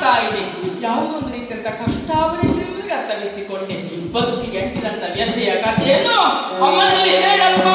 ಕಾಣ್ತಾ ಇದೆ. ಯಾವುದೊಂದು ರೀತಿಯಂತ ಕಷ್ಟಾವರಿಸಿರುವುದಕ್ಕೆ ಅರ್ಥವಿಸಿಕೊಂಡೆ. ಬದುಕಿಗೆ ಅಂಟಿದಂತ ವ್ಯಥೆಯ ಕಥೆಯನ್ನು ಅಮ್ಮನಲ್ಲಿ ಹೇಳಪ್ಪ.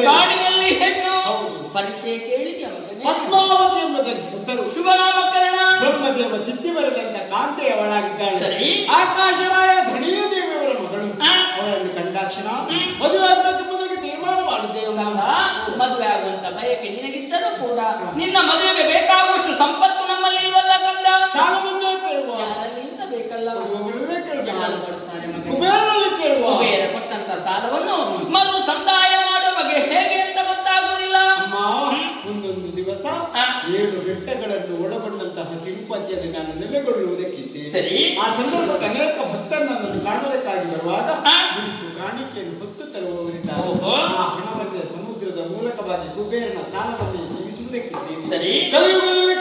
ಕಾಡಿನಲ್ಲಿ ಹೆಣ್ಣು ಪರಿಚಯ ಕೇಳಿದ್ಯಾ? ಪದ್ಮಾವತಿ ಎಂಬುದಕ್ಕೆ ಹೆಸರು. ಶುಭನಾಮಕರಣ. ಬ್ರಹ್ಮದೇವ ಚಿತ್ತಿ ಬರೆದಂತ ಕಾಂತೆಯವಳಾಗಿದ್ದಾಳೆ. ಸರಿ. ಆಕಾಶರಾಯ ಧಣಿಯ ದೇವಿಯವರ ಮಗಳು. ಅವಳನ್ನು ಕಂಡಾಕ್ಷಣ ಮದುವೆ ಆಗಬೇಕೆಂಬುದಕ್ಕೆ ತೀರ್ಮಾನ ಮಾಡಿದ್ದೇವೆ. ಮದುವೆ ಆಗುವಂತ ಬಯಕೆ ನಿನಗಿದ್ದರೂ ಕೂಡ ನಿನ್ನ ಮದುವೆಗೆ ಬೇಕಾಗುವಷ್ಟು ಸಂಪತ್ತು ನಮ್ಮಲ್ಲಿ ಇಲ್ವಲ್ಲ ಕಂದ. ಸಾಲವನ್ನೇ ಕೇಳುವ. ಯಾರಲ್ಲಿಂದ ಬೇಕಲ್ಲ, ಯಾರು ಕೊಡ್ತಾರೆ? ಕುಬೇರನಲ್ಲಿ ಕೇಳುವ. ಕುಬೇರ ಕೊಟ್ಟಂತ ಸಾಲವನ್ನು ಮರು ಸಂದಾಯ ಮಾಡುವ ಬಗೆ ಹೇಗೆ ಅಂತ ಗೊತ್ತಾಗುವುದಿಲ್ಲ. ಒಂದೊಂದು ದಿವಸ 7 ಬೆಟ್ಟಗಳನ್ನು ಒಳಗೊಂಡಂತಹ ತಿರುಪತಿಯಲ್ಲಿ ನಾನು ನೆಲೆಗೊಳ್ಳುವುದಕ್ಕಿದ್ದೆ. ಸರಿ. ಆ ಸಂದರ್ಭಕ್ಕೆ ಅನೇಕ ಭಕ್ತರನ್ನು ಕಾಣುವುದಕ್ಕಾಗಿ ಬರುವಾಗ ಗುಡಿಕು ಕಾಣಿಕೆಯನ್ನು ಹೊತ್ತು ತರುವವರಿದ್ದಾರೆ. ಆ ಹಣವನ್ನೇ ಸಮುದ್ರದ ಮೂಲಕವಾಗಿ ಕುಬೇರನ ಸಾಲವನ್ನು ತೀರಿಸುವುದಕ್ಕಿದ್ದೆ. ಸರಿ. ಕಲಿಯುಗದಲ್ಲಿ